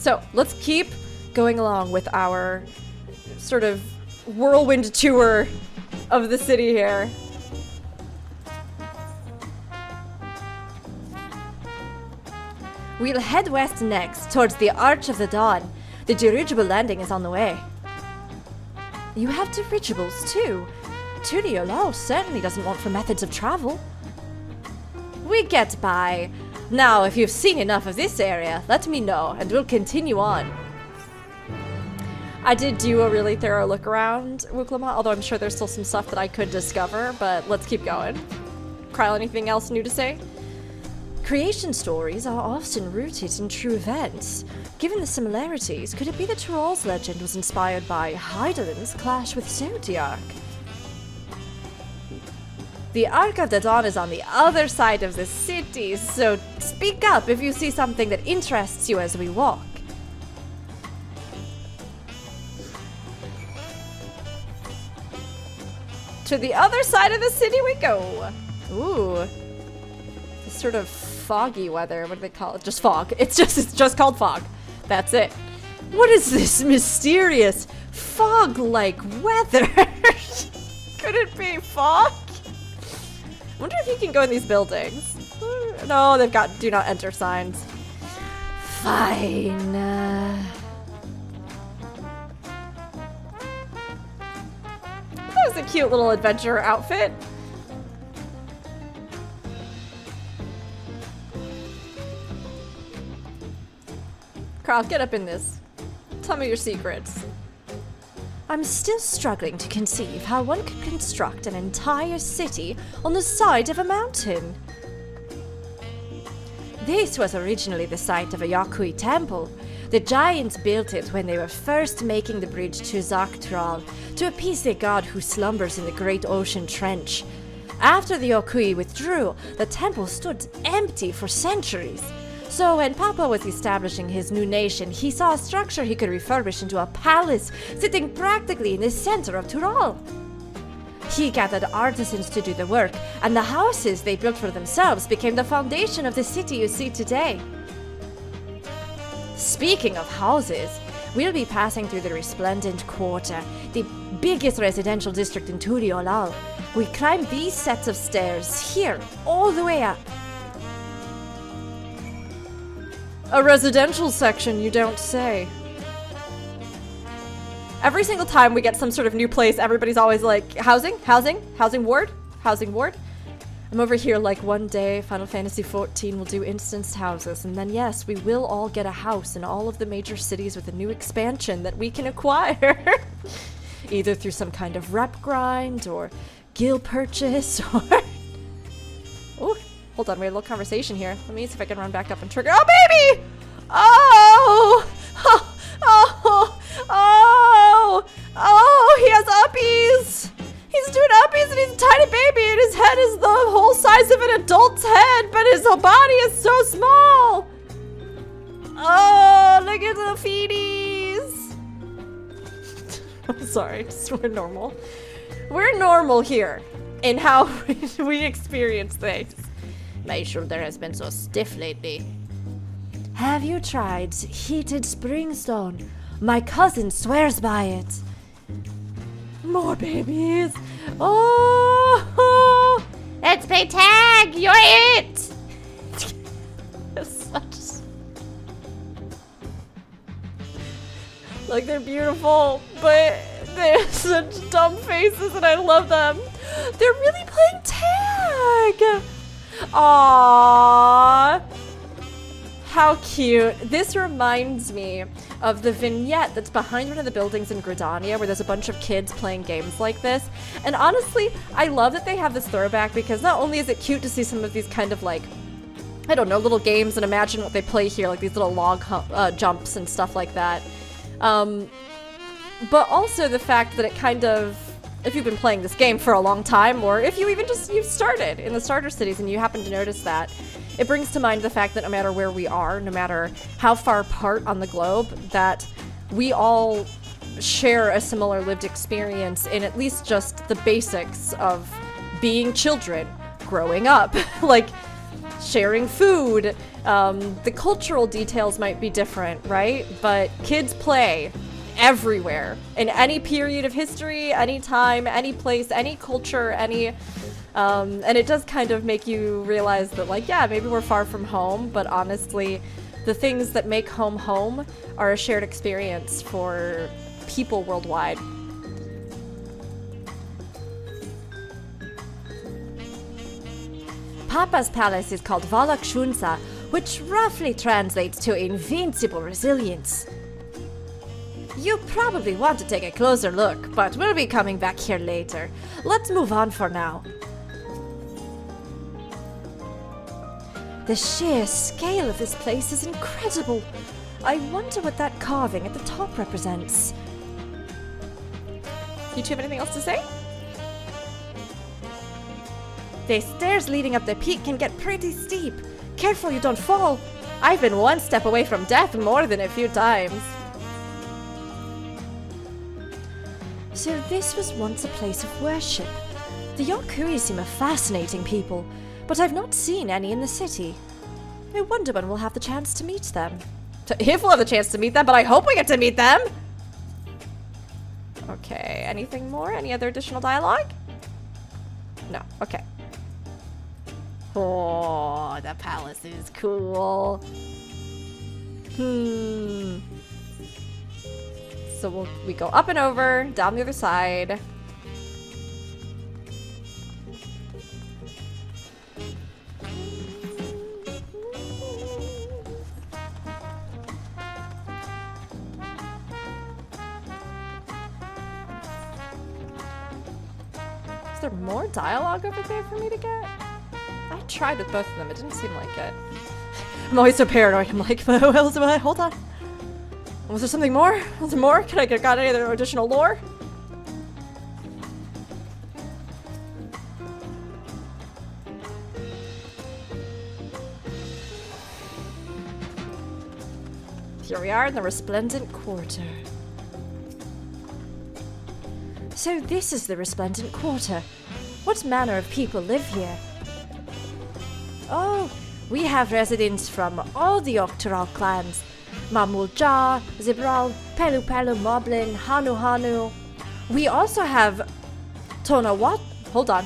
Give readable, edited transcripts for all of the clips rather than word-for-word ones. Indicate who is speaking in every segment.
Speaker 1: So let's keep going along with our sort of whirlwind tour of the city here. We'll head west next, towards the Arch of the Dawn. The dirigible landing is on the way. You have dirigibles too. Tuliyollal certainly doesn't want for methods of travel. We get by. Now, if you've seen enough of this area, let me know, and we'll continue on. I did do a really thorough look around Wuklama, although I'm sure there's still some stuff that I could discover, but let's keep going. Kryl, anything else new to say? Creation stories are often rooted in true events. Given the similarities, could it be that Tuliyoll's legend was inspired by Heidelin's clash with Zodiac? The Arc of the Dawn is on the other side of the city, so speak up if you see something that interests you as we walk. To the other side of the city we go. Ooh. This sort of foggy weather. What do they call it? Just fog. It's just called fog. That's it. What is this mysterious fog-like weather? Could it be fog? I wonder if you can go in these buildings. No, they've got do not enter signs. Fine. That was a cute little adventure outfit. Carl, get up in this. Tell me your secrets. I'm still struggling to conceive how one could construct an entire city on the side of a mountain. This was originally the site of a Yakui temple. The giants built it when they were first making the bridge to Dawntrail to appease the god who slumbers in the great ocean trench. After the Yakui withdrew, the temple stood empty for centuries. So when Papa was establishing his new nation, he saw a structure he could refurbish into a palace, sitting practically in the center of Tural. He gathered artisans to do the work, and the houses they built for themselves became the foundation of the city you see today. Speaking of houses, we'll be passing through the Resplendent Quarter, the biggest residential district in Tuliyollal. We climb these sets of stairs here, all the way up. A residential section, you don't say. Every single time we get some sort of new place, everybody's always like, housing ward. I'm over here like one day Final Fantasy XIV will do instanced houses, and then yes, we will all get a house in all of the major cities with a new expansion that we can acquire. Either through some kind of rep grind, or guild purchase, or... Oh, hold on, we had a little conversation here. Let me see if I can run back up and trigger. Oh, baby! Oh! Oh! Oh! Oh! Oh! He has uppies! He's doing uppies and he's a tiny baby and his head is the whole size of an adult's head, but his whole body is so small! Oh! Look at the feeties! I'm sorry, we're normal. We're normal here in how we experience things. My shoulder has been so stiff lately. Have you tried heated springstone? My cousin swears by it. More babies. Oh! Let's play tag. You're it. Such... Like, they're beautiful, but they're such dumb faces and I love them. They're really playing tag. Aww. How cute. This reminds me of the vignette that's behind one of the buildings in Gridania where there's a bunch of kids playing games like this. And honestly, I love that they have this throwback because not only is it cute to see some of these kind of like, I don't know, little games and imagine what they play here, like these little log jumps and stuff like that. But also the fact that it kind of, if you've been playing this game for a long time, or if you even just, you've started in the starter cities and you happen to notice that, it brings to mind the fact that no matter where we are, no matter how far apart on the globe, that we all share a similar lived experience in at least just the basics of being children, growing up. Like, sharing food. The cultural details might be different, right? But kids play everywhere in any period of history, any time, any place, any culture, any and it does kind of make you realize that, like, yeah, maybe we're far from home, but honestly, the things that make home home are a shared experience for people worldwide. Papa's palace is called Valakshunsa, which roughly translates to invincible resilience. You probably want to take a closer look, but we'll be coming back here later. Let's move on for now. The sheer scale of this place is incredible. I wonder what that carving at the top represents. You two have anything else to say? The stairs leading up the peak can get pretty steep. Careful you don't fall. I've been one step away from death more than a few times. So this was once a place of worship. The Yokui seem a fascinating people, but I've not seen any in the city. I wonder when we'll have the chance to meet them. If we'll have the chance to meet them, but I hope we get to meet them! Okay, anything more? Any other additional dialogue? No, okay. Oh, the palace is cool. So we go up and over, down the other side. Is there more dialogue over there for me to get? I tried with both of them, it didn't seem like it. I'm always so paranoid, I'm like, hold on. Was there something more? Was there more? Can I get any other additional lore? Here we are in the Resplendent Quarter. So this is the Resplendent Quarter. What manner of people live here? Oh, we have residents from all the Octoral clans. Mamulja, Zibral, Pelu Pelu, Moblin, Hanu Hanu. We also have Tonawalta?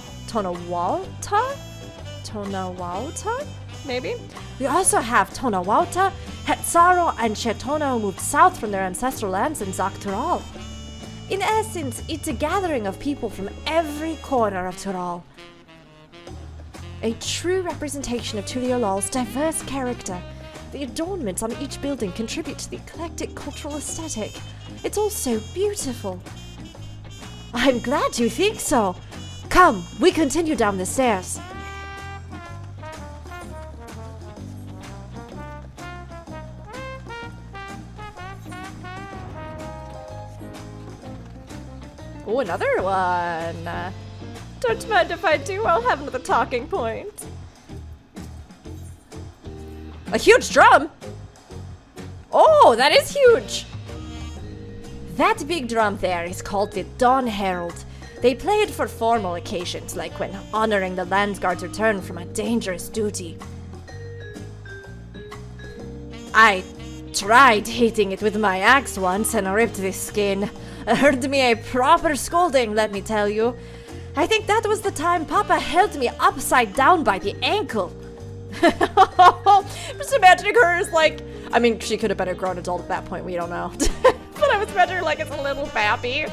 Speaker 1: Tonawalta? Maybe? We also have Tonawalta, Hetzaro, and Shetona who moved south from their ancestral lands in Zaktural. In essence, it's a gathering of people from every corner of Tural. A true representation of Tuliyollal's diverse character. The adornments on each building contribute to the eclectic cultural aesthetic. It's all so beautiful. I'm glad you think so. Come, we continue down the stairs. Oh, another one. Don't mind if I do, I'll have another talking point. A huge drum? Oh, that is huge! That big drum there is called the Dawn Herald. They play it for formal occasions, like when honoring the Landsguard's return from a dangerous duty. I tried hitting it with my axe once and ripped the skin. Earned me a proper scolding, let me tell you. I think that was the time Papa held me upside down by the ankle. Just imagining her as like, I mean, she could have been a grown adult at that point, we don't know. But I was imagining her like as a little baby.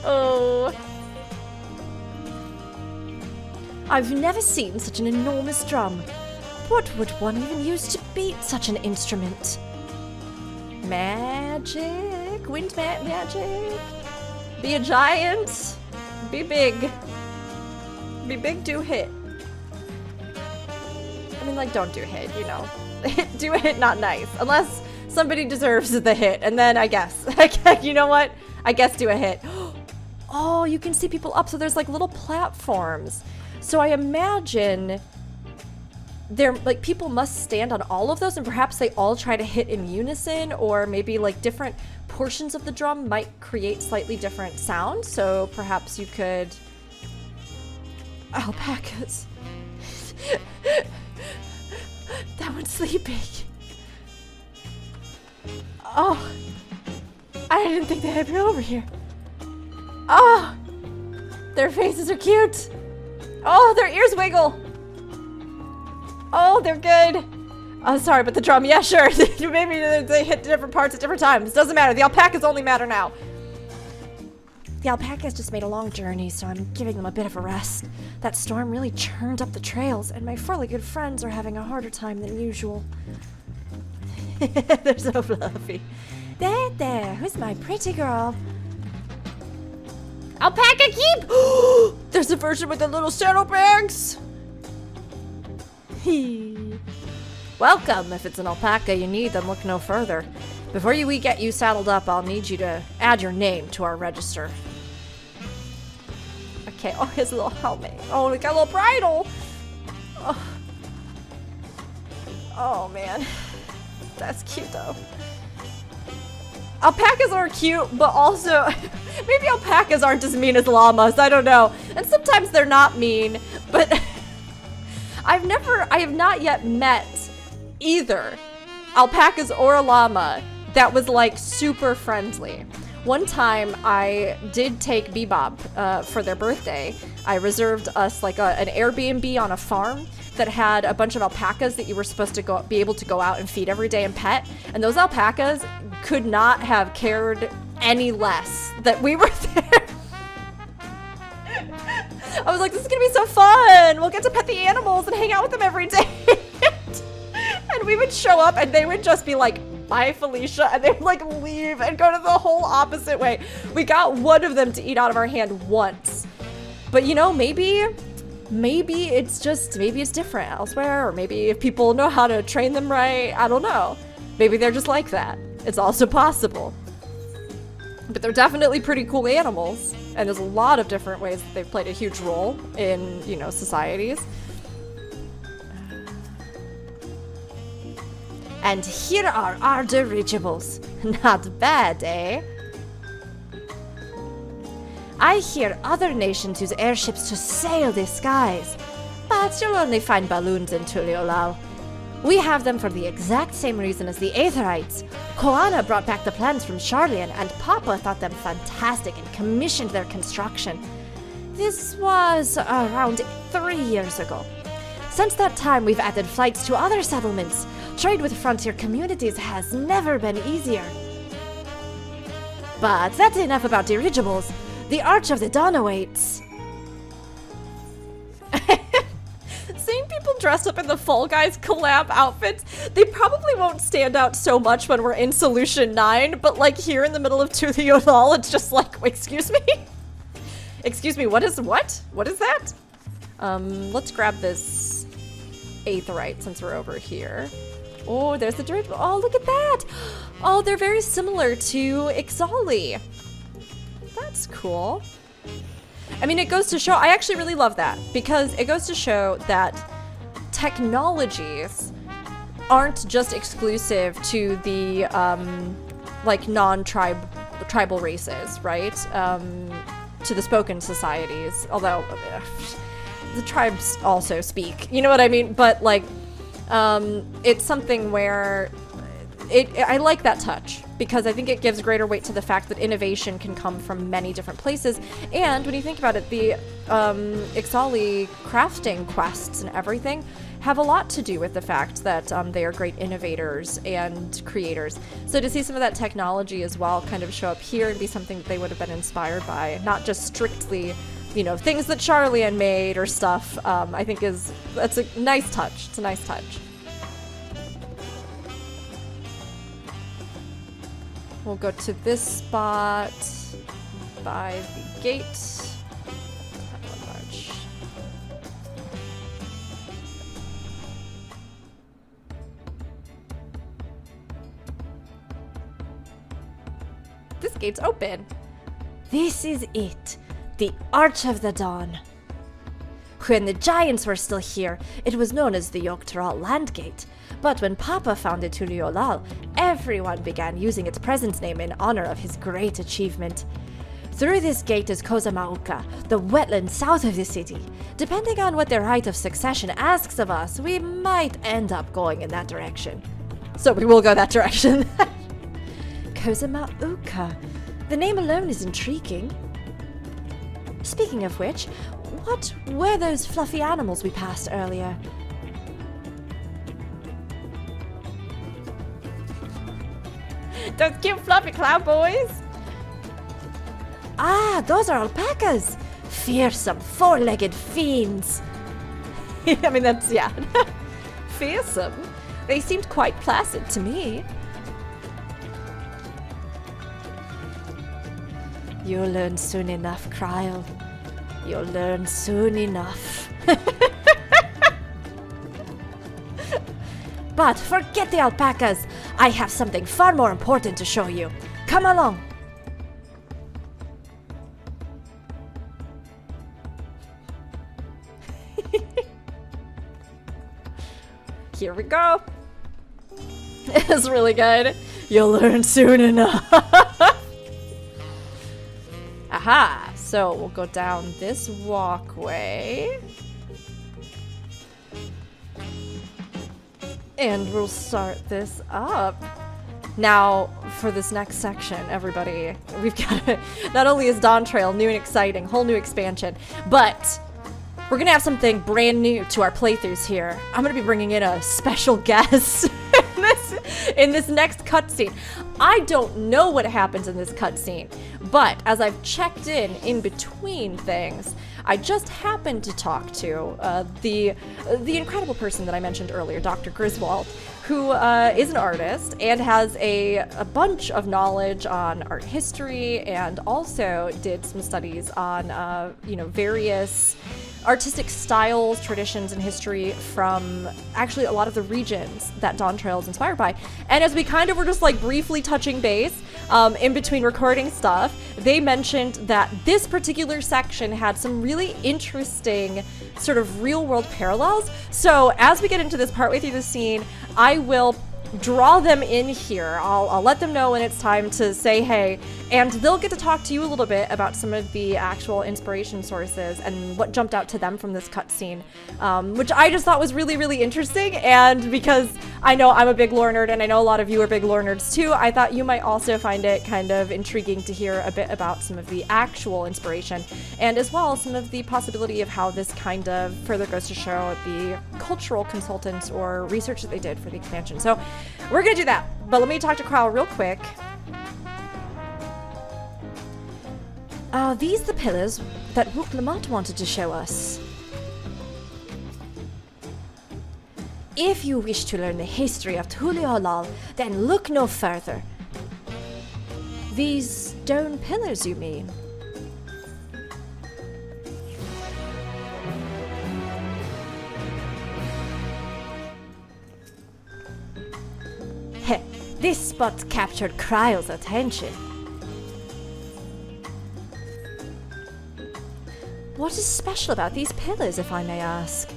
Speaker 1: Oh. I've never seen such an enormous drum. What would one even use to beat such an instrument? Magic, wind magic. Be a giant. Be big. Be big, do hit. I mean, like, don't do hit, you know. Do a hit, not nice. Unless somebody deserves the hit, and then I guess. You know what? I guess do a hit. Oh, you can see people up, so there's like little platforms. So I imagine there, like, people must stand on all of those, and perhaps they all try to hit in unison, or maybe like different portions of the drum might create slightly different sounds. So perhaps you could... Alpacas. someone's sleeping. Oh, I didn't think they'd be over here. Oh, their faces are cute. Oh, their ears wiggle. Oh, they're good. Oh, sorry, but the drum, yeah, sure. Maybe they hit different parts at different times. Doesn't matter. The alpacas only matter now. The alpacas just made a long journey, so I'm giving them a bit of a rest. That storm really churned up the trails, and my fairly good friends are having a harder time than usual. They're so fluffy. There, who's my pretty girl? Alpaca keep! There's a version with the little saddlebags! Welcome. If it's an alpaca you need, then look no further. Before we get you saddled up, I'll need you to add your name to our register. Okay, oh, his little helmet. Oh, we got a little bridle. Oh man. That's cute though. Alpacas are cute, but also maybe alpacas aren't as mean as llamas. I don't know. And sometimes they're not mean, but I have not yet met either alpacas or a llama that was like super friendly. One time I did take Bebop for their birthday. I reserved us like an Airbnb on a farm that had a bunch of alpacas that you were supposed to be able to go out and feed every day and pet. And those alpacas could not have cared any less that we were there. I was like, this is gonna be so fun. We'll get to pet the animals and hang out with them every day. And we would show up and they would just be like, bye Felicia, and they would like leave and go to the whole opposite way. We got one of them to eat out of our hand once. But you know, maybe it's different elsewhere, or maybe if people know how to train them right, I don't know. Maybe they're just like that. It's also possible. But they're definitely pretty cool animals, and there's a lot of different ways that they've played a huge role in, you know, societies. And here are our dirigibles. Not bad, eh? I hear other nations use airships to sail the skies, but you'll only find balloons in Tuliyollal. We have them for the exact same reason as the Aetherites. Koana brought back the plans from Charlian, and Papa thought them fantastic and commissioned their construction. This was around 3 years ago. Since that time, we've added flights to other settlements. Trade with frontier communities has never been easier. But that's enough about dirigibles. The Arch of the Dawn awaits. Seeing people dressed up in the Fall Guys collab outfits, they probably won't stand out so much when we're in Solution 9, but like here in the middle of Tuliyollal, it's just like, excuse me? Excuse me, what is that? Let's grab this Aetherite since we're over here. Oh, there's the dirigible. Oh, look at that. Oh, they're very similar to Ixali. That's cool. I mean, it goes to show, I actually really love that, because it goes to show that technologies aren't just exclusive to the, like, non-tribal races, right? To the spoken societies, although the tribes also speak, you know what I mean? But, like, it's something where I like that touch, because I think it gives greater weight to the fact that innovation can come from many different places. And when you think about it, the Ixali crafting quests and everything have a lot to do with the fact that they are great innovators and creators. So to see some of that technology as well kind of show up here and be something that they would have been inspired by, not just strictly, you know, things that Charlian made or stuff, I think that's a nice touch. It's a nice touch. We'll go to this spot by the gate. This gate's open. This is it, the Arch of the Dawn. When the giants were still here, it was known as the Dawntrail Landgate. But when Papa founded Tuliyollal, everyone began using its presence name in honor of his great achievement. Through this gate is Kozamauka, the wetland south of the city. Depending on what the rite of succession asks of us, we might end up going in that direction. So we will go that direction. Kozamauka. The name alone is intriguing. Speaking of which, what were those fluffy animals we passed earlier? Those cute fluffy cloud boys? Ah, those are alpacas! Fearsome, four-legged fiends! I mean, that's, yeah. Fearsome? They seemed quite placid to me. You'll learn soon enough, Kryl. You'll learn soon enough. But forget the alpacas. I have something far more important to show you. Come along. Here we go. It's really good. You'll learn soon enough. Aha! So we'll go down this walkway. And we'll start this up. Now, for this next section, everybody, we've got not only is Dawntrail new and exciting, whole new expansion, but we're gonna have something brand new to our playthroughs here. I'm gonna be bringing in a special guest in this next cutscene. I don't know what happens in this cutscene, but as I've checked in between things, I just happened to talk to the incredible person that I mentioned earlier, Dr. Griswold, who is an artist and has a bunch of knowledge on art history, and also did some studies on various artistic styles, traditions, and history from actually a lot of the regions that Dawntrail is inspired by. And as we kind of were just like briefly touching base in between recording stuff, they mentioned that this particular section had some really interesting sort of real world parallels. So as we get into this partway through the scene, I will draw them in here. I'll let them know when it's time to say hey, and they'll get to talk to you a little bit about some of the actual inspiration sources and what jumped out to them from this cutscene, which I just thought was really, really interesting. And because I know I'm a big lore nerd, and I know a lot of you are big lore nerds too, I thought you might also find it kind of intriguing to hear a bit about some of the actual inspiration, and as well some of the possibility of how this kind of further goes to show the cultural consultants or research that they did for the expansion. So we're gonna do that, but let me talk to Kryl real quick. Are these the pillars that Rook Lamont wanted to show us? If you wish to learn the history of Tuliyollal, then look no further. These stone pillars, you mean? Heh, this spot captured Kryl's attention. What is special about these pillars, if I may ask?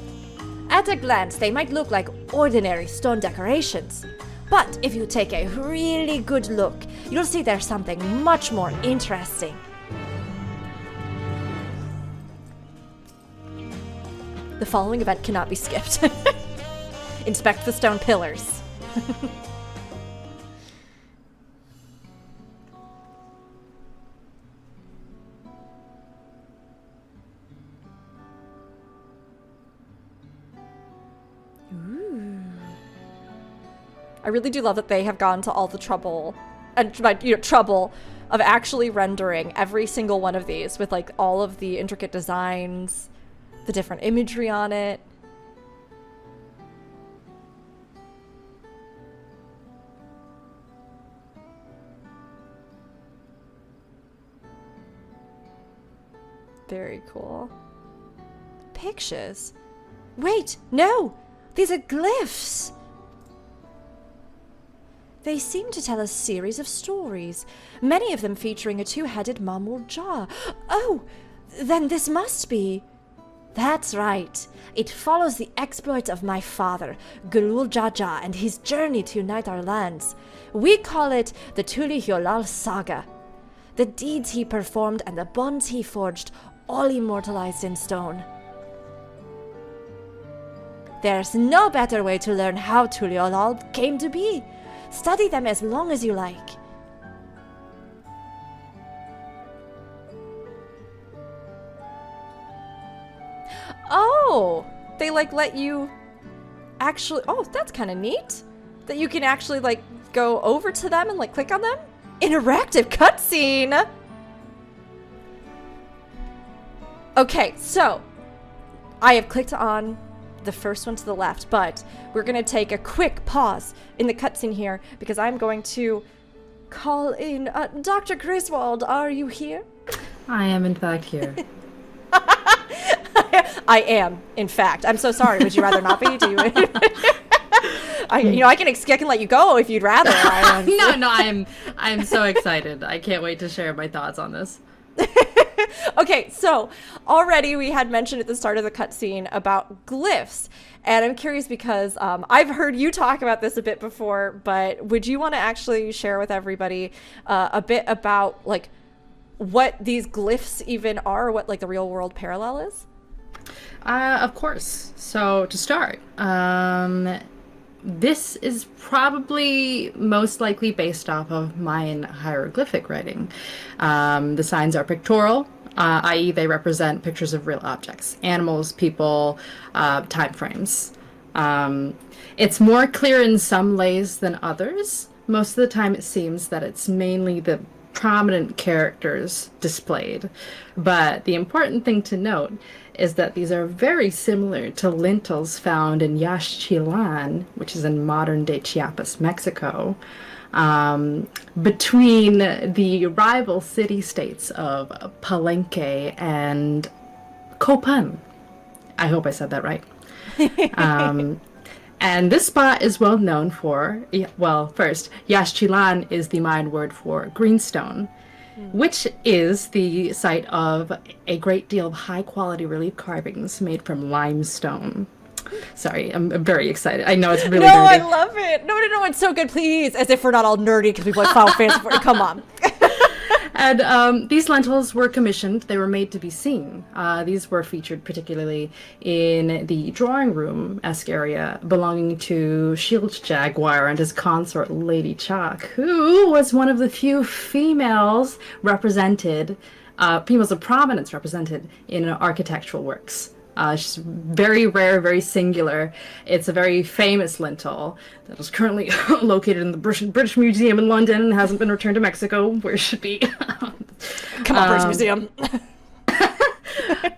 Speaker 1: At a glance, they might look like ordinary stone decorations. But if you take a really good look, you'll see there's something much more interesting. The following event cannot be skipped. Inspect the stone pillars. I really do love that they have gone to all the trouble, and trouble of actually rendering every single one of these with like all of the intricate designs, the different imagery on it. Very cool. Pictures? Wait, no! These are glyphs! They seem to tell a series of stories, many of them featuring a two-headed Bakool Ja Ja. Oh, then this must be... That's right. It follows the exploits of my father, Bakool Ja Ja, and his journey to unite our lands. We call it the Tuliyollal Saga. The deeds he performed and the bonds he forged, all immortalized in stone. There's no better way to learn how Tuliyollal came to be. Study them as long as you like. Oh, they like let you actually, oh, that's kind of neat. That you can actually like go over to them and like click on them. Interactive cutscene. Okay, so I have clicked on the first one to the left, but we're gonna take a quick pause in the cutscene here because I'm going to call in Dr. Griswold. Are you here?
Speaker 2: I am in fact here.
Speaker 1: I am, in fact. I'm so sorry. Would you rather not be? Do you? I can let you go if you'd rather.
Speaker 2: No, I'm so excited. I can't wait to share my thoughts on this.
Speaker 1: Okay, so already we had mentioned at the start of the cutscene about glyphs, and I'm curious because I've heard you talk about this a bit before, but would you want to actually share with everybody a bit about like what these glyphs even are, what like the real world parallel is?
Speaker 2: Of course. So to start, this is probably most likely based off of Mayan hieroglyphic writing. The signs are pictorial, i.e. they represent pictures of real objects, animals, people, time frames. It's more clear in some lays than others. Most of the time it seems that it's mainly the prominent characters displayed. But the important thing to note is that these are very similar to lintels found in Yaxchilan, which is in modern-day Chiapas, Mexico, between the rival city-states of Palenque and Copan. I hope I said that right. And this spot is well known for, well, first, Yaxchilan is the Mayan word for greenstone, which is the site of a great deal of high-quality relief carvings made from limestone. Sorry, I'm very excited. I know it's really nerdy.
Speaker 1: I love it. No, it's so good. Please, as if we're not all nerdy because we play Final Fantasy 14. Come on.
Speaker 2: And these lentils were commissioned. They were made to be seen. These were featured particularly in the drawing room-esque area belonging to Shield Jaguar and his consort Lady Chalk, who was one of the few females represented, females of prominence represented in architectural works. She's very rare, very singular. It's a very famous lintel that is currently located in the British Museum in London and hasn't been returned to Mexico, where it should be.
Speaker 1: Come on, British Museum.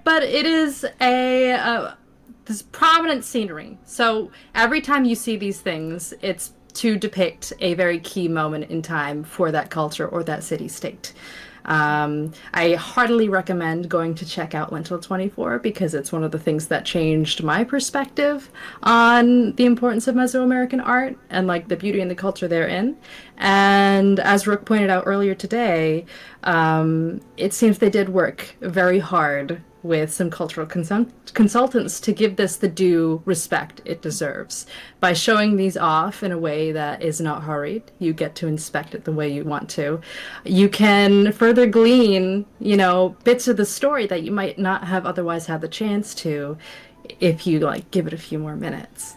Speaker 2: But it is this prominent scenery. So every time you see these things, it's to depict a very key moment in time for that culture or that city-state. I heartily recommend going to check out Lintel 24 because it's one of the things that changed my perspective on the importance of Mesoamerican art and like the beauty and the culture therein. And as Rook pointed out earlier today, it seems they did work very hard with some cultural consultants to give this the due respect it deserves. By showing these off in a way that is not hurried, you get to inspect it the way you want to. You can further glean, bits of the story that you might not have otherwise had the chance to if you give it a few more minutes,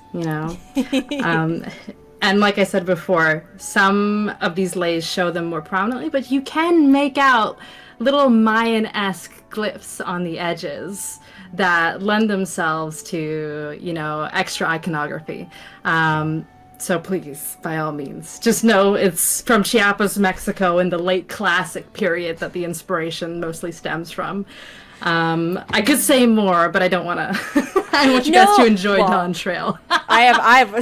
Speaker 2: And like I said before, some of these lays show them more prominently, but you can make out little Mayan-esque glyphs on the edges that lend themselves to, extra iconography. So please, by all means, just know it's from Chiapas, Mexico in the late classic period that the inspiration mostly stems from. I could say more, but I don't want to. I want you guys to enjoy Dawntrail.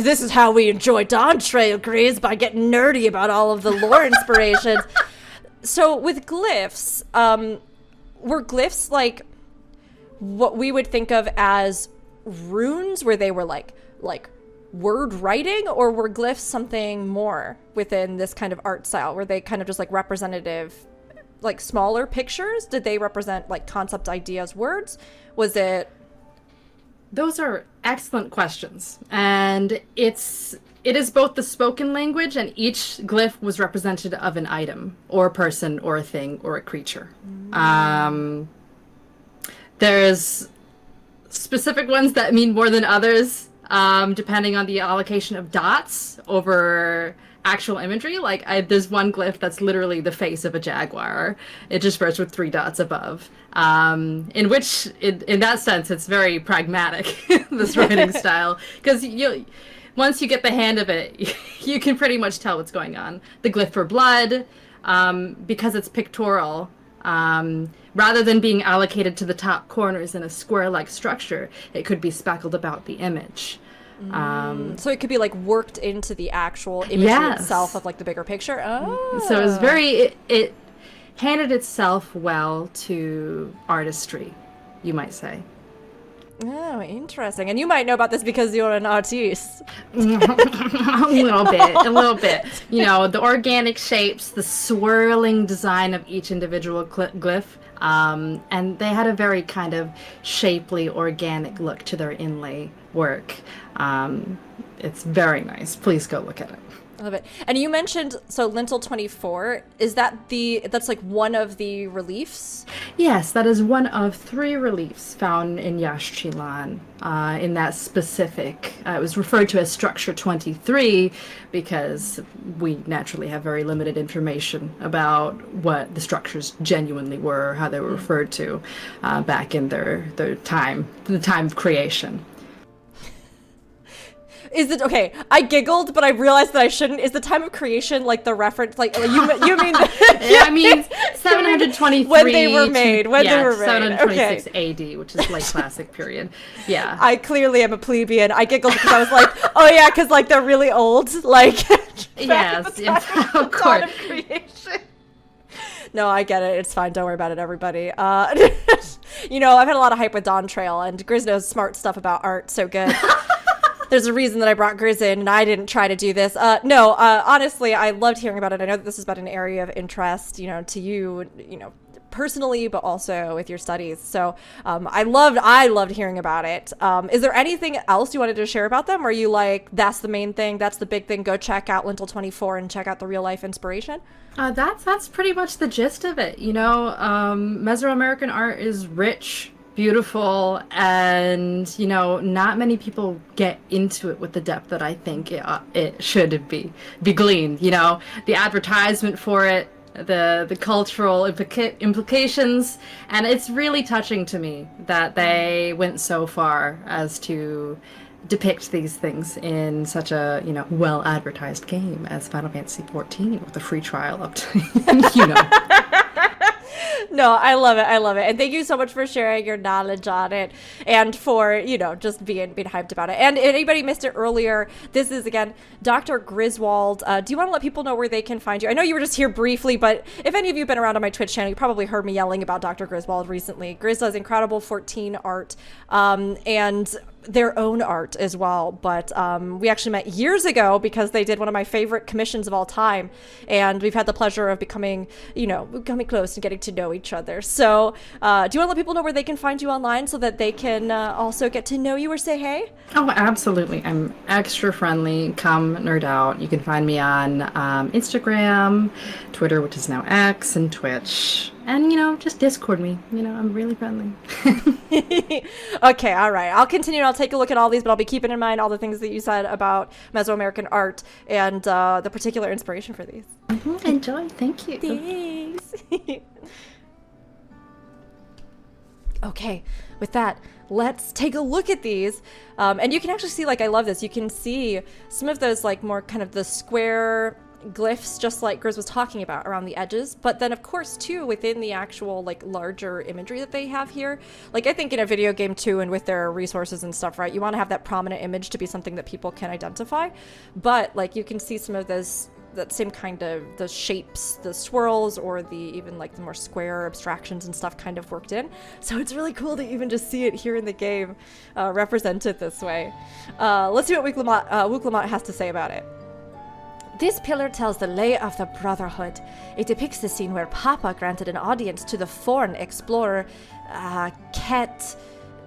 Speaker 1: This is how we enjoy Dawntrail, Gris, by getting nerdy about all of the lore inspirations. So with glyphs, were glyphs like what we would think of as runes, where they were like word writing, or were glyphs something more within this kind of art style? Were they kind of just like representative, like smaller pictures? Did they represent like concept, ideas, words? Was it?
Speaker 2: Those are excellent questions, and it's it is both the spoken language, and each glyph was representative of an item or a person or a thing or a creature. There's specific ones that mean more than others, depending on the allocation of dots over actual imagery. Like there's one glyph that's literally the face of a jaguar. It just starts with 3 dots above. In which, in that sense, it's very pragmatic, this writing style, because once you get the hand of it, you can pretty much tell what's going on. The glyph for blood, because it's pictorial, rather than being allocated to the top corners in a square-like structure, it could be speckled about the image.
Speaker 1: So it could be like worked into the actual imagery itself of like the bigger picture. Oh.
Speaker 2: So it handed itself well to artistry, you might say.
Speaker 1: Oh, interesting. And you might know about this because you're an artiste.
Speaker 2: A little bit. You know, the organic shapes, the swirling design of each individual glyph, and they had a very kind of shapely, organic look to their inlay work. It's very nice. Please go look at it.
Speaker 1: I love it. And you mentioned, so Lintel 24, is that's like one of the reliefs?
Speaker 2: Yes, that is one of 3 reliefs found in Yaxchilan, in that specific, it was referred to as Structure 23 because we naturally have very limited information about what the structures genuinely were, how they were referred to back in their time, the time of creation.
Speaker 1: Is it okay? I giggled, but I realized that I shouldn't. Is the time of creation like the reference? Like you mean?
Speaker 2: I mean 723
Speaker 1: when they were made. When they were made.
Speaker 2: 726 AD, which is like classic period. Yeah.
Speaker 1: I clearly am a plebeian. I giggled because I was like, oh yeah, because like they're really old. Like
Speaker 2: yes, of course.
Speaker 1: Of creation. No, I get it. It's fine. Don't worry about it, everybody. You know, I've had a lot of hype with Dawntrail, and Gris knows smart stuff about art. So good. There's a reason that I brought Gris in and I didn't try to do this. Honestly, I loved hearing about it. I know that this has been an area of interest, to you, personally, but also with your studies. So I loved hearing about it. Is there anything else you wanted to share about them? Or are you like, that's the main thing, that's the big thing, go check out Lintel 24 and check out the real life inspiration?
Speaker 2: That's pretty much the gist of it. Mesoamerican art is rich, beautiful, and not many people get into it with the depth that I think it should be gleaned. The advertisement for it, the cultural implications, and it's really touching to me that they went so far as to depict these things in such a well advertised game as Final Fantasy XIV with a free trial up to
Speaker 1: No, I love it. And thank you so much for sharing your knowledge on it and for, just being hyped about it. And if anybody missed it earlier, this is, again, Dr. Griswold. Do you want to let people know where they can find you? I know you were just here briefly, but if any of you have been around on my Twitch channel, you probably heard me yelling about Dr. Griswold recently. Gris does incredible 14 art, and their own art as well, but we actually met years ago because they did one of my favorite commissions of all time, and we've had the pleasure of becoming close and getting to know each other. So do you want to let people know where they can find you online so that they can also get to know you or say hey?
Speaker 2: Oh, absolutely. I'm extra friendly. Come nerd out. You can find me on Instagram, Twitter, which is now X, and Twitch. And, just Discord me. I'm really friendly.
Speaker 1: Okay, all right. I'll continue and I'll take a look at all these, but I'll be keeping in mind all the things that you said about Mesoamerican art and the particular inspiration for these.
Speaker 2: Mm-hmm. Enjoy. Thank you.
Speaker 1: Thanks. Okay, with that, let's take a look at these. And you can actually see, I love this. You can see some of those, more kind of the square glyphs, just like Gris was talking about, around the edges, but then of course too within the actual larger imagery that they have here. I think in a video game too, and with their resources and stuff, right, you want to have that prominent image to be something that people can identify, but you can see some of that same kind of the shapes, the swirls, or the even the more square abstractions and stuff kind of worked in. So it's really cool to even just see it here in the game represented this way. Let's see what Wooklamont has to say about it. This pillar tells the lay of the Brotherhood. It depicts the scene where Papa granted an audience to the foreign explorer, Ket...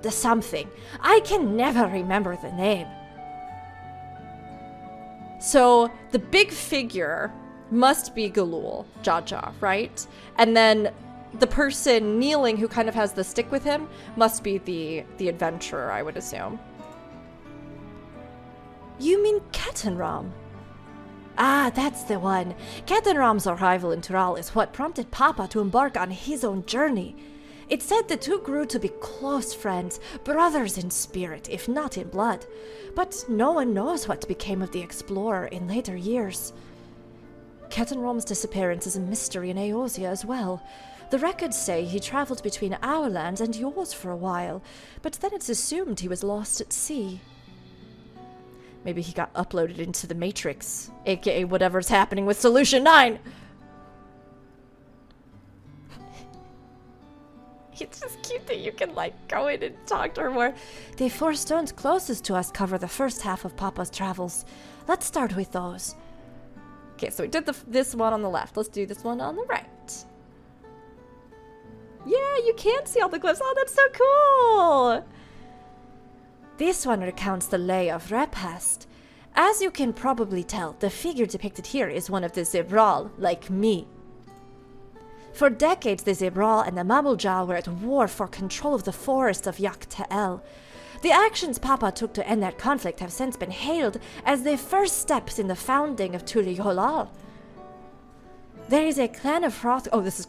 Speaker 1: the something. I can never remember the name. So the big figure must be Galul Ja Ja, right? And then the person kneeling who kind of has the stick with him must be the adventurer, I would assume. You mean Ketenram? Ah, that's the one. Ketenram's arrival in Tural is what prompted Papa to embark on his own journey. It's said the two grew to be close friends, brothers in spirit, if not in blood. But no one knows what became of the explorer in later years. Ketenram's disappearance is a mystery in Eosia as well. The records say he traveled between our lands and yours for a while, but then it's assumed he was lost at sea. Maybe he got uploaded into the Matrix, aka whatever's happening with Solution 9! It's just cute that you can, like, go in and talk to her more. The 4 stones closest to us cover the first half of Papa's travels. Let's start with those. Okay, so we did this one on the left. Let's do this one on the right. Yeah, you can see all the glyphs. Oh, that's so cool! This one recounts the lay of Repast. As you can probably tell, the figure depicted here is one of the Zebral, like me. For decades, the Zebral and the Mamulja were at war for control of the forest of Yak Ta'el. The actions Papa took to end that conflict have since been hailed as the first steps in the founding of Tuliyollal. There is a clan of There's a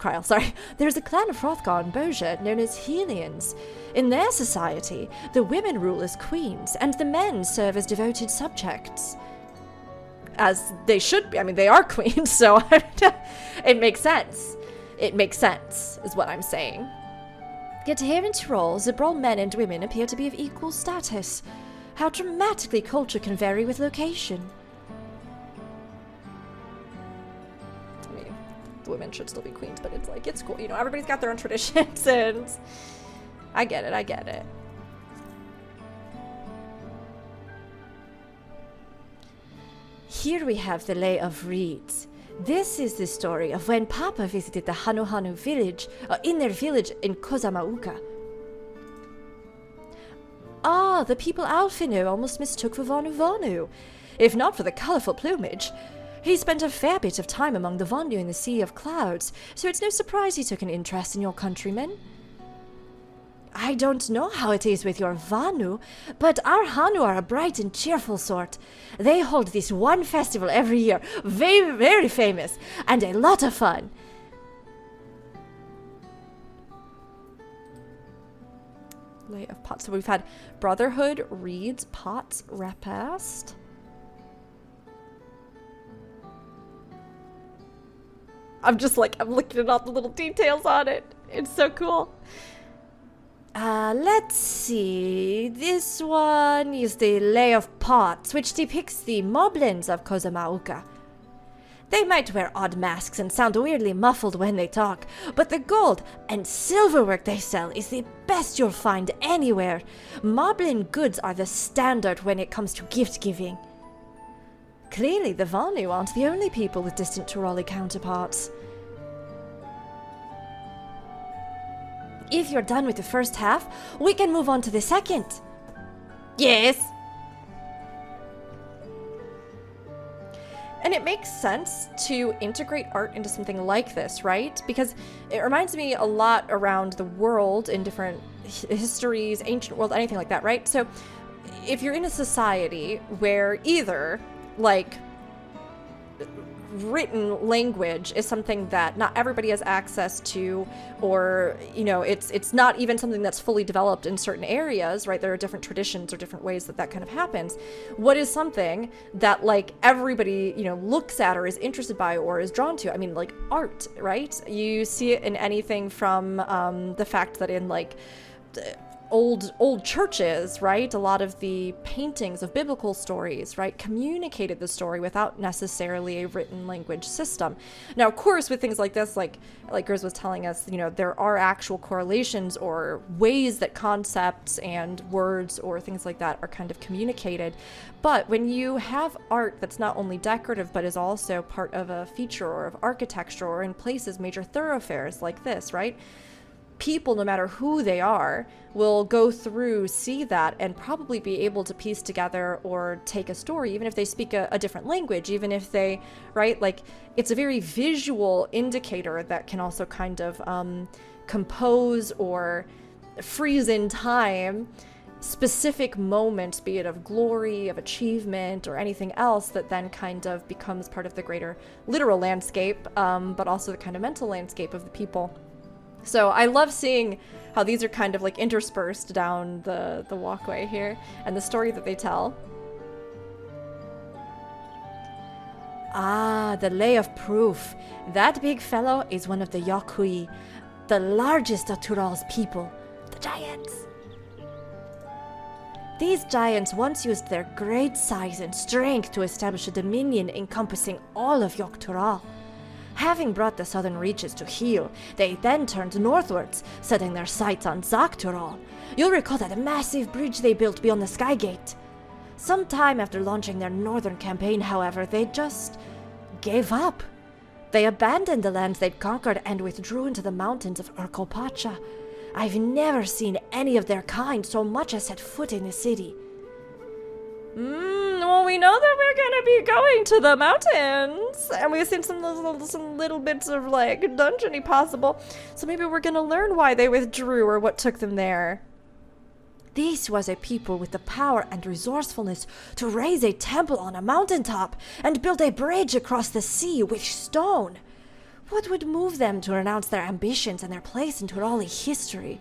Speaker 1: clan of Hrothgar in Boja known as Helians. In their society, the women rule as queens, and the men serve as devoted subjects. As they should be. I mean, they are queens, so it makes sense. It makes sense, is what I'm saying. Yet here in Tyrol, Zebral men and women appear to be of equal status. How dramatically culture can vary with location. I mean, the women should still be queens, but it's like, it's cool. You know, everybody's got their own traditions, and I get it. Here we have the Lay of Reeds. This is the story of when Papa visited the Hanu village, in their village in Kozamauka. Ah, the people Alfinu almost mistook for Vanu. If not for the colorful plumage. He spent a fair bit of time among the Vandu in the Sea of Clouds, so it's no surprise he took an interest in your countrymen. I don't know how it is with your Vanu, but our Hanu are a bright and cheerful sort. They hold this one festival every year, very, very famous, and a lot of fun. Lay of Pots. So we've had Brotherhood, Reeds, Pots, Repast. I'm looking at all the little details on it. It's so cool. Let's see. This one is the Lay of Pots, which depicts the moblins of Kozamauka. They might wear odd masks and sound weirdly muffled when they talk, but the gold and silverwork they sell is the best you'll find anywhere. Moblin goods are the standard when it comes to gift giving. Clearly, the Vanu aren't the only people with distant Turali counterparts. If you're done with the first half, we can move on to the second. Yes. And it makes sense to integrate art into something like this, right? Because it reminds me a lot around the world in different histories, ancient world, anything like that, right? So if you're in a society where either, like, written language is something that not everybody has access to, or, you know, it's not even something that's fully developed in certain areas, right? There are different traditions or different ways that kind of happens. What is something that, like, everybody, you know, looks at or is interested by or is drawn to? I mean, like, art, right? You see it in anything from the fact that in, like, old churches, right? A lot of the paintings of biblical stories, right, communicated the story without necessarily a written language system. Now, of course, with things like this, like Gris was telling us, you know, there are actual correlations or ways that concepts and words or things like that are kind of communicated. But when you have art that's not only decorative, but is also part of a feature or of architecture or in places, major thoroughfares like this, right? people, no matter who they are, will go through, see that, and probably be able to piece together or take a story, even if they speak a different language, even if they, right? Like, it's a very visual indicator that can also kind of compose or freeze in time specific moments, be it of glory, of achievement, or anything else that then kind of becomes part of the greater literal landscape, but also the kind of mental landscape of the people. So I love seeing how these are kind of like interspersed down the walkway here, and the story that they tell. Ah, the lay of proof. That big fellow is one of the Yakui, the largest of Tural's people, the giants. These giants once used their great size and strength to establish a dominion encompassing all of Yok-Tural. Having brought the southern reaches to heel, they then turned northwards, setting their sights on Zak-Tural. You'll recall that massive bridge they built beyond the Sky Gate. Sometime after launching their northern campaign, however, they just gave up. They abandoned the lands they'd conquered and withdrew into the mountains of Urkopacha. I've never seen any of their kind so much as set foot in the city. Well, we know that we're gonna be going to the mountains, and we've seen some little bits of, like, dungeony possible, so maybe we're gonna learn why they withdrew or what took them there. This was a people with the power and resourcefulness to raise a temple on a mountaintop and build a bridge across the sea with stone. What would move them to renounce their ambitions and their place in Turali history?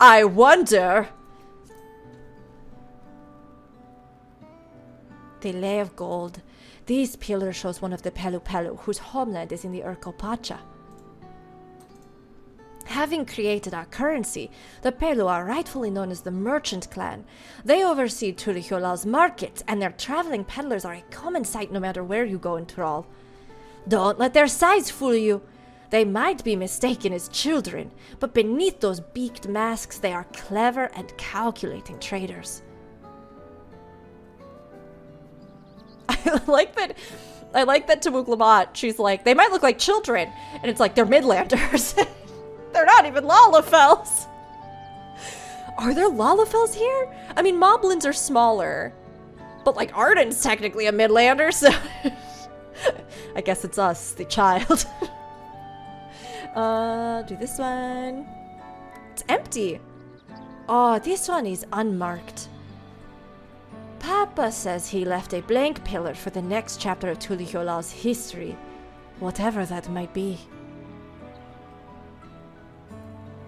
Speaker 1: I wonder. The Lay of Gold. This pillar shows one of the Pelu Pelu, whose homeland is in the Urkopacha. Having created our currency, the Pelu are rightfully known as the Merchant Clan. They oversee Tuliyollal's markets, and their traveling peddlers are a common sight no matter where you go in Tural. Don't let their size fool you. They might be mistaken as children, but beneath those beaked masks they are clever and calculating traders. I like that to Muglamat, she's like, they might look like children, and it's like, they're Midlanders. They're not even Lalafels. Are there Lalafels here? I mean, Moblins are smaller, but like Arden's technically a Midlander, so I guess it's us, the child. Do this one. It's empty. Oh, this one is unmarked. Papa says he left a blank pillar for the next chapter of Tuliyollal's history, whatever that might be.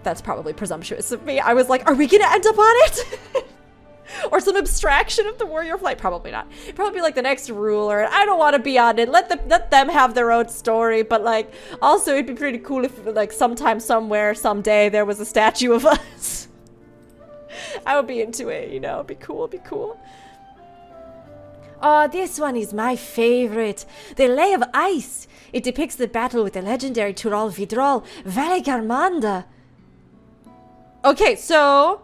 Speaker 1: That's probably presumptuous of me. I was like, are we gonna end up on it? Or some abstraction of the warrior flight? Probably not. Probably like the next ruler. I don't want to be on it. Let them have their own story. But like, also it'd be pretty cool if like sometime, somewhere, someday there was a statue of us. I would be into it, you know. It'd be cool. It'd be cool. Oh, this one is my favorite. The Lay of Ice. It depicts the battle with the legendary Tural Vidrol, Valigarmanda. Okay, so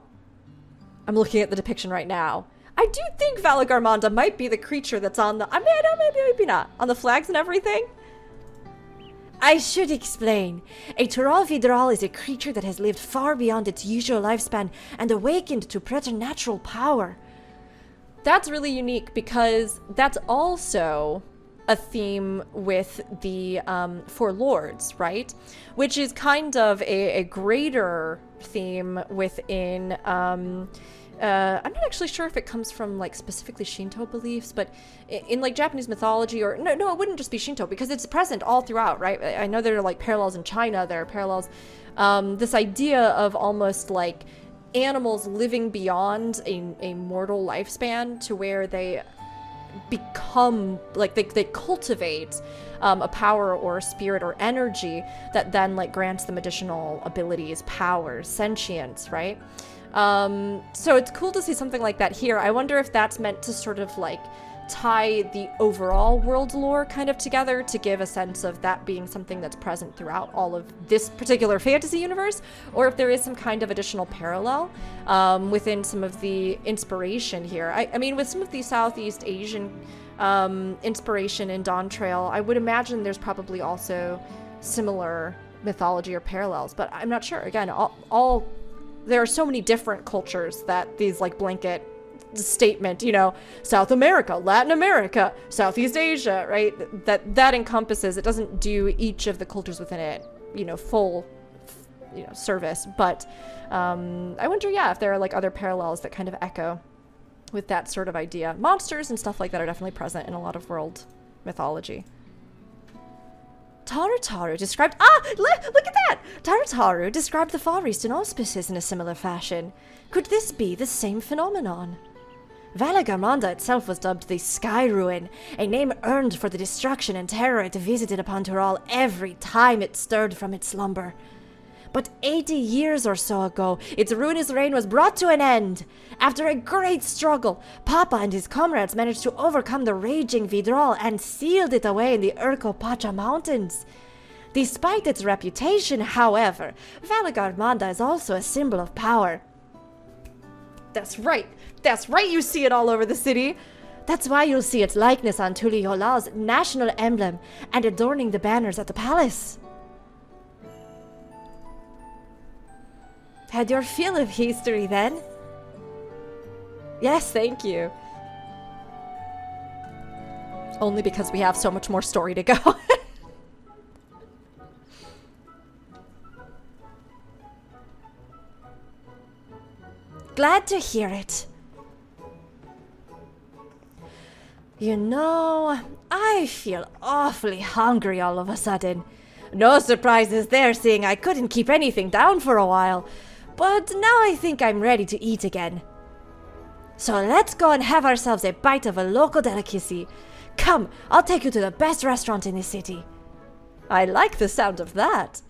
Speaker 1: I'm looking at the depiction right now. I do think Valigarmanda might be the creature that's on the... I mean, maybe not. On the flags and everything. I should explain. A Tural Vidral is a creature that has lived far beyond its usual lifespan and awakened to preternatural power. That's really unique because that's also a theme with the Four Lords, right? Which is kind of a greater theme within... I'm not actually sure if it comes from like specifically Shinto beliefs, but in like Japanese mythology, or no, it wouldn't just be Shinto because it's present all throughout, right? I know there are like parallels in China, there are parallels. This idea of almost like animals living beyond a mortal lifespan to where they become like they cultivate a power or a spirit or energy that then like grants them additional abilities, powers, sentience, right? So it's cool to see something like that here. I wonder if that's meant to sort of like tie the overall world lore kind of together to give a sense of that being something that's present throughout all of this particular fantasy universe, or if there is some kind of additional parallel within some of the inspiration here. I mean, with some of the Southeast Asian inspiration in Dawntrail, I would imagine there's probably also similar mythology or parallels, but I'm not sure. Again, all there are so many different cultures that these like blanket statement, you know, South America, Latin America, Southeast Asia, right? That encompasses, it doesn't do each of the cultures within it, you know, full, you know, service. But I wonder, yeah, if there are like other parallels that kind of echo with that sort of idea. Monsters and stuff like that are definitely present in a lot of world mythology. Taru described... look at that! Taru described the Far Eastern auspices in a similar fashion. Could this be the same phenomenon? Valagarmanda itself was dubbed the Sky Ruin, a name earned for the destruction and terror it visited upon Tural every time it stirred from its slumber. But 80 years or so ago, its ruinous reign was brought to an end. After a great struggle, Papa and his comrades managed to overcome the raging Vidral and sealed it away in the Urco Pacha Mountains. Despite its reputation, however, Valagarmanda is also a symbol of power. That's right, you see it all over the city. That's why you'll see its likeness on Tuliyollal's national emblem and adorning the banners at the palace. Had your fill of history then? Yes, thank you. Only because we have so much more story to go. Glad to hear it. You know, I feel awfully hungry all of a sudden. No surprises there, seeing I couldn't keep anything down for a while. But now I think I'm ready to eat again. So let's go and have ourselves a bite of a local delicacy. Come, I'll take you to the best restaurant in the city. I like the sound of that.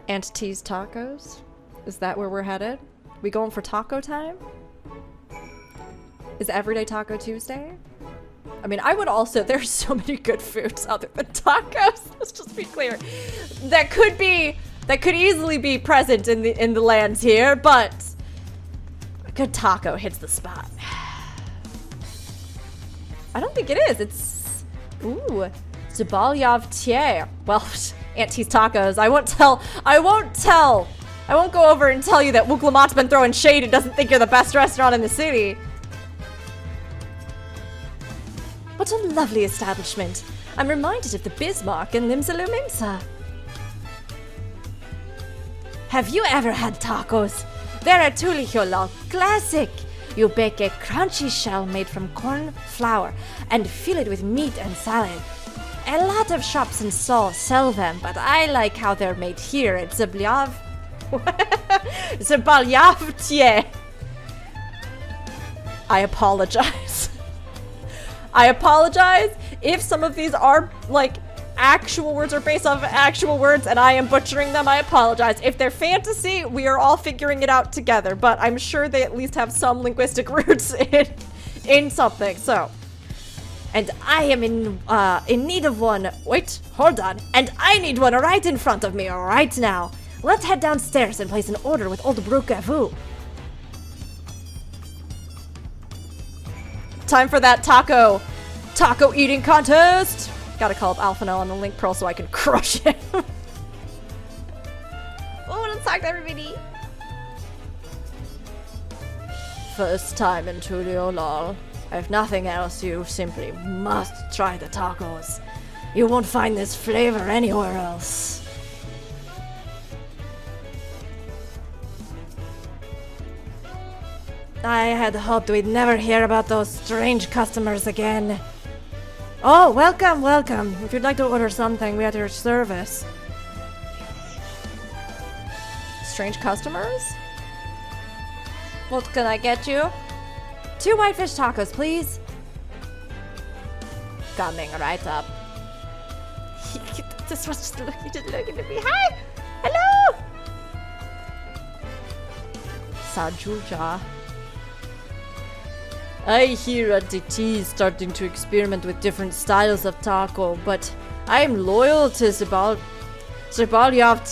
Speaker 1: Aunt T's Tacos? Is that where we're headed? We going for taco time? Is Everyday Taco Tuesday? I mean, I would also, there's so many good foods other than tacos. Let's just be clear. That could easily be present in the lands here, but a good taco hits the spot. I don't think it is. It's, ooh, Tuliyollal Tour. Well, Aunt T's Tacos. I won't go over and tell you that Wuklamat's been throwing shade and doesn't think you're the best restaurant in the city. What a lovely establishment. I'm reminded of the Bismarck and Limsa. Have you ever had tacos? They're a Tuliyollal classic. You bake a crunchy shell made from corn flour and fill it with meat and salad. A lot of shops in Seoul sell them, but I like how they're made here at Tuliyollal Tour. I apologize. I apologize if some of these are like actual words or based off of actual words and I am butchering them. I apologize. If they're fantasy, we are all figuring it out together, but I'm sure they at least have some linguistic roots in something. So, and I am in need of one. Wait, hold on. And I need one right in front of me right now. Let's head downstairs and place an order with old Brukavu. Time for that taco eating contest. Gotta call up Alphanel on the link pearl so I can crush him. Oh, let's talk to everybody. First time in Tuliyollal. If nothing else, you simply must try the tacos. You won't find this flavor anywhere else. I had hoped we'd never hear about those strange customers again. Oh, welcome. If you'd like to order something, we're at your service. Strange customers? What can I get you? 2 whitefish tacos, please. Coming right up. This was just looking at me. Hi! Hello! Sajuja. I hear at DT is starting to experiment with different styles of taco, but I am loyal to Tuliyollal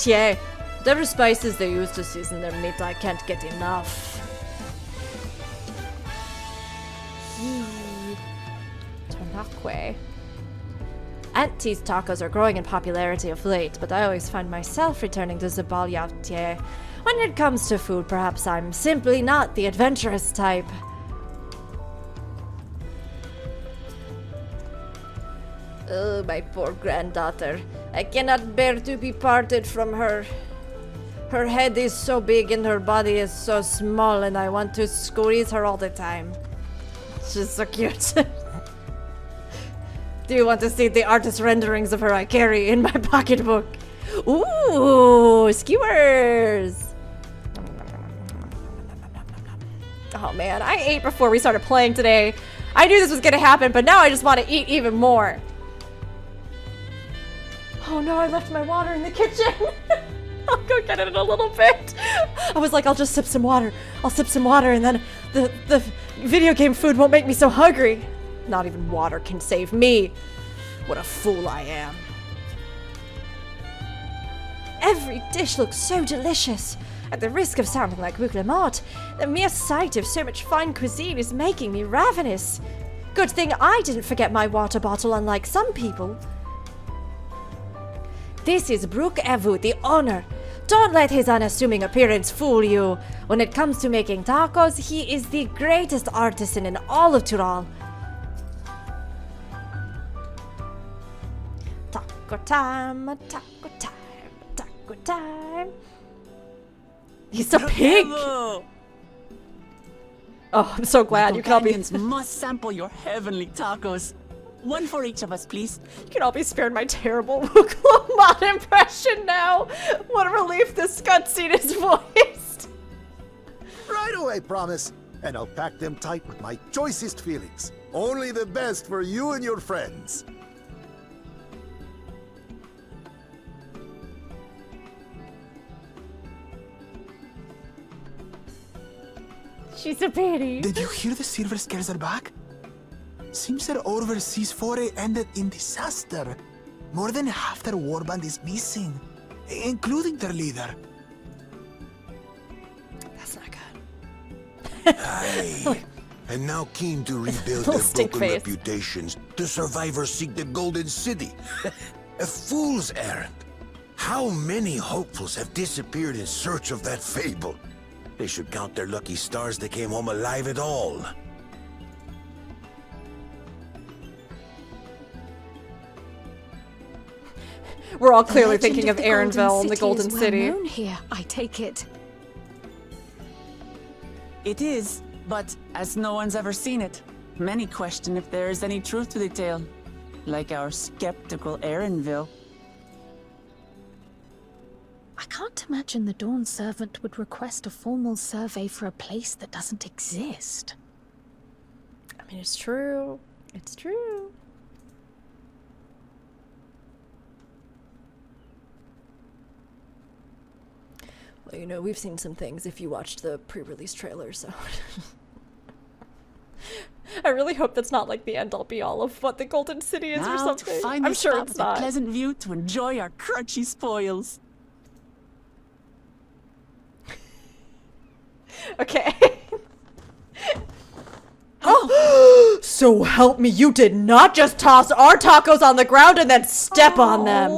Speaker 1: Tour. Whatever spices they use to season their meat, I can't get enough. Nakwe. Auntie's tacos are growing in popularity of late, but I always find myself returning to Tuliyollal. When it comes to food, perhaps I'm simply not the adventurous type. Oh, my poor granddaughter. I cannot bear to be parted from her. Her head is so big and her body is so small, and I want to squeeze her all the time. She's so cute. Do you want to see the artist renderings of her I carry in my pocketbook? Ooh, skewers! Oh man, I ate before we started playing today. I knew this was gonna happen, but now I just want to eat even more. Oh no, I left my water in the kitchen. I'll go get it in a little bit. I was like, I'll just sip some water. I'll sip some water and then the video game food won't make me so hungry. Not even water can save me. What a fool I am. Every dish looks so delicious. At the risk of sounding like Bakool, the mere sight of so much fine cuisine is making me ravenous. Good thing I didn't forget my water bottle, unlike some people. This is Brook Evu, the owner. Don't let his unassuming appearance fool you. When it comes to making tacos, he is the greatest artisan in all of Tural. Taco time, taco time, taco time. He's so pink. Oh, I'm so glad you can all be.
Speaker 3: Must sample your heavenly tacos. One for each of us, please.
Speaker 1: You can all be spared my terrible Wuklomon impression now. What a relief this cutscene is voiced.
Speaker 4: Right away, promise. And I'll pack them tight with my choicest feelings. Only the best for you and your friends.
Speaker 1: She's a baby.
Speaker 5: Did you hear the Silver Scares are back? Seems their overseas foray ended in disaster. More than half their warband is missing, including their leader.
Speaker 1: That's not good.
Speaker 6: Aye. And now keen to rebuild
Speaker 1: Little
Speaker 6: their
Speaker 1: stink
Speaker 6: broken
Speaker 1: face.
Speaker 6: reputations, the survivors seek the Golden City. A fool's errand. How many hopefuls have disappeared in search of that fable? They should count their lucky stars they came home alive at all.
Speaker 1: We're all clearly thinking of Aaronville and the Golden City.
Speaker 7: Known here, I take it.
Speaker 3: It is, but as no one's ever seen it, many question if there is any truth to the tale. Like our skeptical Aaronville.
Speaker 7: I can't imagine the Dawn Servant would request a formal survey for a place that doesn't exist.
Speaker 1: I mean, it's true. It's true. Well, you know, we've seen some things if you watched the pre-release trailer, so... I really hope that's not like the end-all be-all of what the Golden City is or
Speaker 3: Now
Speaker 1: something.
Speaker 3: to find
Speaker 1: I'm
Speaker 3: a
Speaker 1: sure
Speaker 3: spot
Speaker 1: it's
Speaker 3: with a
Speaker 1: not.
Speaker 3: pleasant view to enjoy our crunchy spoils.
Speaker 1: Okay. Oh! So help me, you did not just toss our tacos on the ground and then step on them.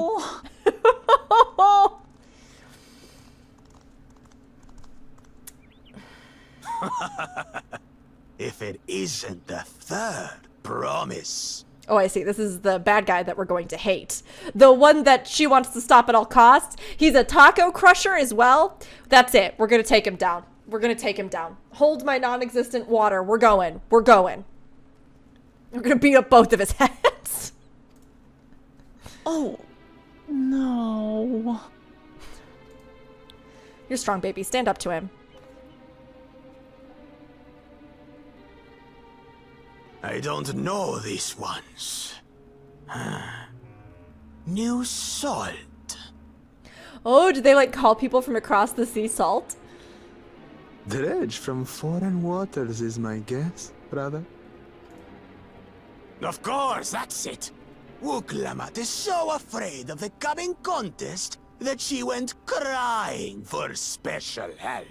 Speaker 6: If it isn't the third promise.
Speaker 1: Oh, I see. This is the bad guy that we're going to hate. The one that she wants to stop at all costs. He's a taco crusher as well. That's it. We're going to take him down. We're going to take him down. Hold my non-existent water. We're going. We're going. We're going to beat up both of his heads.
Speaker 3: Oh, no.
Speaker 1: You're strong, baby. Stand up to him.
Speaker 6: I don't know these ones. New salt.
Speaker 1: Oh, did they like call people from across the sea salt?
Speaker 5: Dredge from foreign waters is my guess, brother.
Speaker 6: Of course, that's it. Wuklamat is so afraid of the coming contest that she went crying for special help.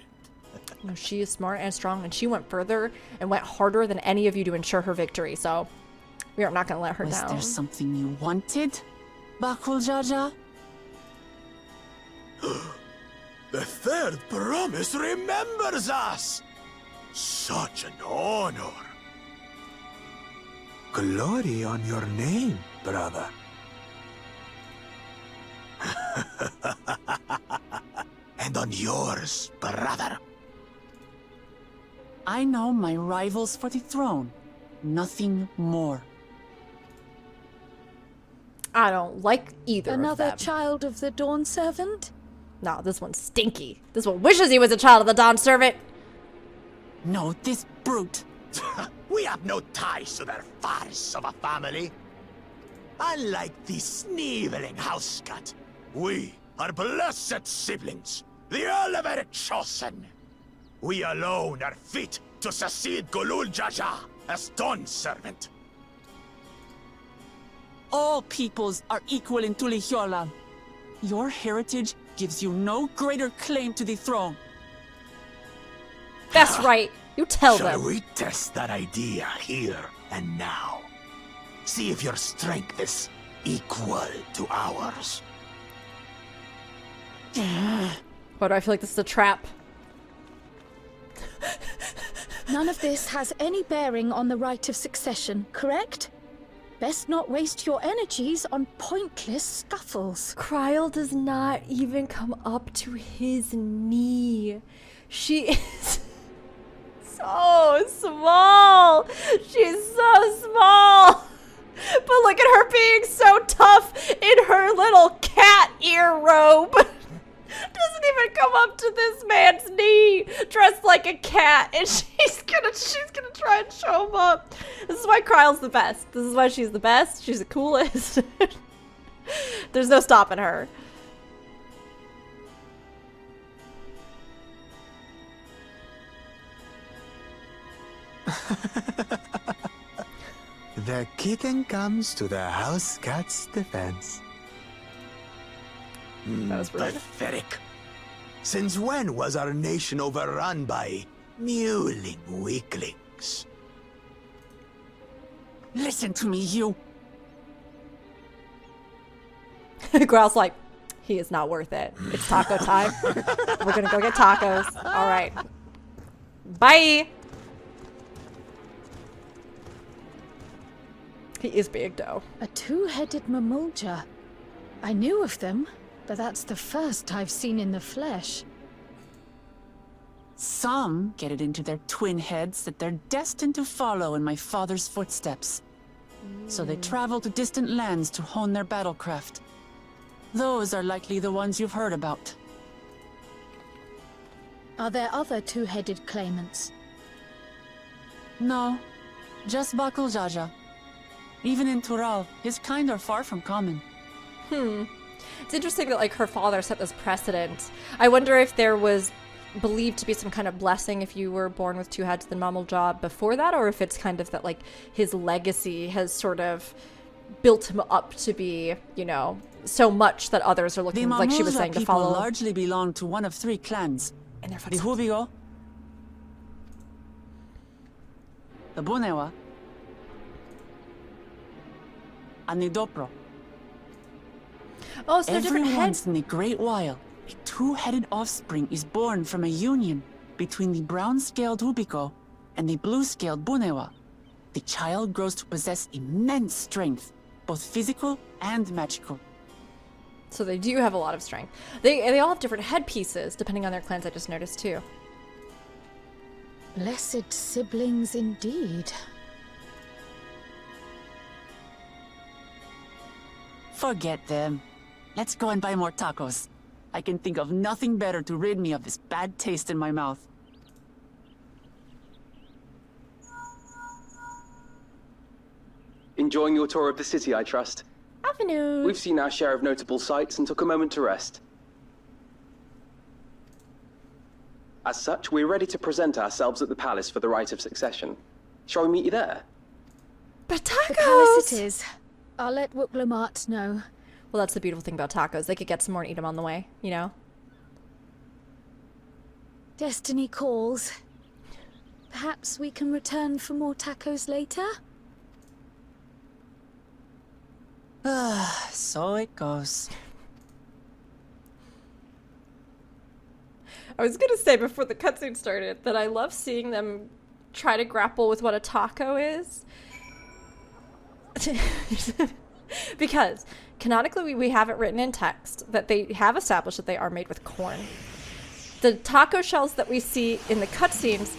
Speaker 1: No, she is smart and strong, and she went further and went harder than any of you to ensure her victory, so We are not gonna let her
Speaker 3: Was
Speaker 1: down.
Speaker 3: there something you wanted, Bakool Ja Ja?
Speaker 6: The third promise remembers us! Such an honor!
Speaker 5: Glory on your name, brother.
Speaker 6: And on yours, brother.
Speaker 3: I know my rivals for the throne. Nothing more.
Speaker 1: I don't like either
Speaker 7: Another
Speaker 1: of them.
Speaker 7: child of the Dawn Servant?
Speaker 1: No, this one's stinky. This one wishes he was a child of the Dawn Servant.
Speaker 3: No, this brute.
Speaker 6: We have no ties to their farce of a family. Unlike the sneevling house cat, we are blessed siblings, the elevated chosen. We alone are fit to succeed Bakool Ja Ja as Dawn Servant.
Speaker 3: All peoples are equal in Tuliyollal. Your heritage gives you no greater claim to the throne.
Speaker 1: That's right. You tell
Speaker 6: Shall
Speaker 1: them.
Speaker 6: we test that idea here and now? See if your strength is equal to ours.
Speaker 1: Why do I feel like this is a trap?
Speaker 7: None of this has any bearing on the right of succession, correct? Best not waste your energies on pointless scuffles.
Speaker 1: Kryle does not even come up to his knee. She is so small. She's so small. But look at her being so tough in her little cat ear robe. Doesn't even come up to this man's knee, dressed like a cat, and she's gonna try and show him up. This is why Kryle's the best. This is why she's the best. She's the coolest. There's no stopping her.
Speaker 5: The kitten comes to the house cat's defense.
Speaker 1: That was rude.
Speaker 6: Pathetic. Since when was our nation overrun by mewling weaklings?
Speaker 3: Listen to me, you.
Speaker 1: Growl's like, he is not worth it. It's taco time. We're gonna go get tacos. All right. Bye. He is big, though.
Speaker 7: A two-headed mamulja. I knew of them, but that's the first I've seen in the flesh.
Speaker 3: Some get it into their twin heads that they're destined to follow in my father's footsteps. So they travel to distant lands to hone their battlecraft. Those are likely the ones you've heard about.
Speaker 7: Are there other two-headed claimants?
Speaker 3: No, just Bakool Ja Ja. Even in Tural, his kind are far from common.
Speaker 1: It's interesting that, like, her father set this precedent. I wonder if there was believed to be some kind of blessing if you were born with two heads than Mamulja before that, or if it's kind of that, like, his legacy has sort of built him up to be, you know, so much that others are looking, like she was saying, to follow.
Speaker 3: People largely belong to one of three clans.
Speaker 1: In their
Speaker 3: The
Speaker 1: footsteps.
Speaker 3: Hubigo, the Bunewa, and the Dopro.
Speaker 1: Oh, so they're different
Speaker 3: Every
Speaker 1: heads.
Speaker 3: once in a great while, a two-headed offspring is born from a union between the brown-scaled Hubico and the blue-scaled Bunewa. The child grows to possess immense strength, both physical and magical.
Speaker 1: So they do have a lot of strength. They all have different headpieces depending on their clans. I just noticed too.
Speaker 7: Blessed siblings indeed.
Speaker 3: Forget them. Let's go and buy more tacos. I can think of nothing better to rid me of this bad taste in my mouth.
Speaker 8: Enjoying your tour of the city, I trust.
Speaker 1: Avenue.
Speaker 8: We've seen our share of notable sights and took a moment to rest. As such, we're ready to present ourselves at the palace for the rite of succession. Shall we meet you there?
Speaker 1: But
Speaker 7: The
Speaker 1: tacos.
Speaker 7: palace it is. I'll let Wuklamart know.
Speaker 1: Well, that's the beautiful thing about tacos. They could get some more and eat them on the way, you know?
Speaker 7: Destiny calls. Perhaps we can return for more tacos later?
Speaker 3: So it goes.
Speaker 1: I was gonna say before the cutscene started that I love seeing them try to grapple with what a taco is. Because canonically we have it written in text that they have established that they are made with corn. The taco shells that we see in the cutscenes,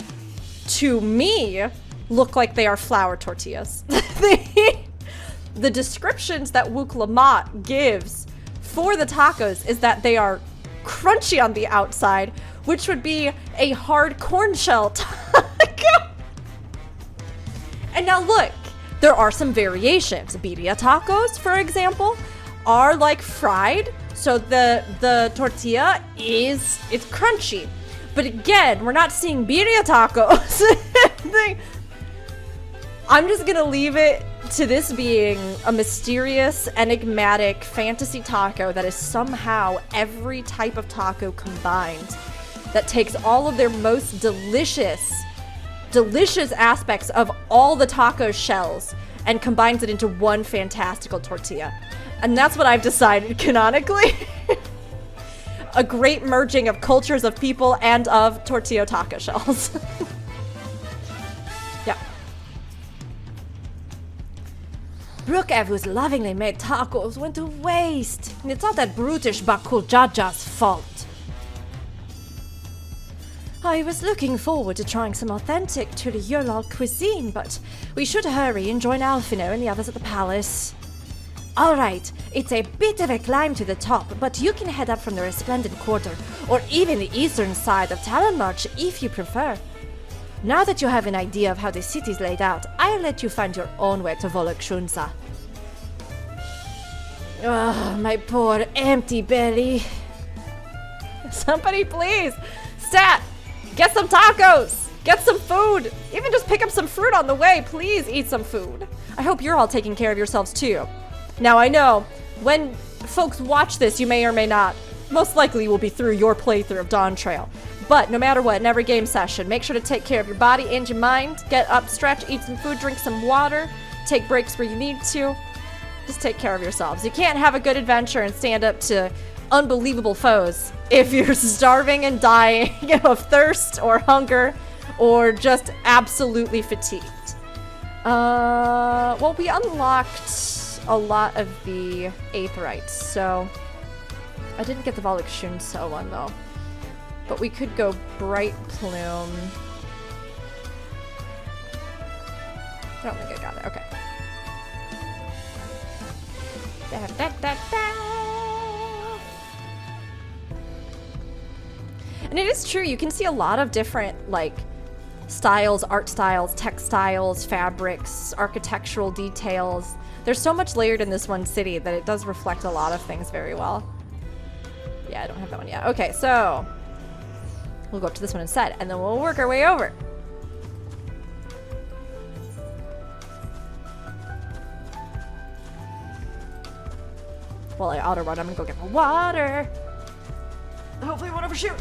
Speaker 1: to me, look like they are flour tortillas. The descriptions that Wook Lamont gives for the tacos is that they are crunchy on the outside, which would be a hard corn shell taco. And now look, there are some variations. Birria tacos, for example, are like fried, so the tortilla it's crunchy. But again, we're not seeing birria tacos. I'm just gonna leave it to this being a mysterious, enigmatic fantasy taco that is somehow every type of taco combined, that takes all of their most delicious aspects of all the taco shells and combines it into one fantastical tortilla. And that's what I've decided canonically. A great merging of cultures of people and of tortilla taco shells. Yeah. Brookhaven's lovingly made tacos went to waste. And it's not that brutish Bakool Ja Ja's fault. I was looking forward to trying some authentic Tuliyollal cuisine, but we should hurry and join Alphino and the others at the palace. Alright, it's a bit of a climb to the top, but you can head up from the Resplendent Quarter, or even the eastern side of Talonmarch if you prefer. Now that you have an idea of how the city's laid out, I'll let you find your own way to Volokshunsa. Oh, my poor empty belly. Somebody please, stat! Get some tacos! Get some food! Even just pick up some fruit on the way. Please eat some food. I hope you're all taking care of yourselves too. Now I know, when folks watch this, you may or may not, most likely will be through your playthrough of Dawntrail. But no matter what, in every game session, make sure to take care of your body and your mind. Get up, stretch, eat some food, drink some water. Take breaks where you need to. Just take care of yourselves. You can't have a good adventure and stand up to unbelievable foes if you're starving and dying of thirst or hunger or just absolutely fatigued. Well, we unlocked a lot of the Aetherites, so I didn't get the Volokshunsa one though. But we could go Bright Plume. I don't think I got it. Okay. Da, da, da, da. And it is true, you can see a lot of different, like, styles, art styles, textiles, fabrics, architectural details. There's so much layered in this one city that it does reflect a lot of things very well. Yeah, I don't have that one yet. Okay, so we'll go up to this one instead, and then we'll work our way over. While I auto run, I'm gonna go get my water. Hopefully I won't overshoot.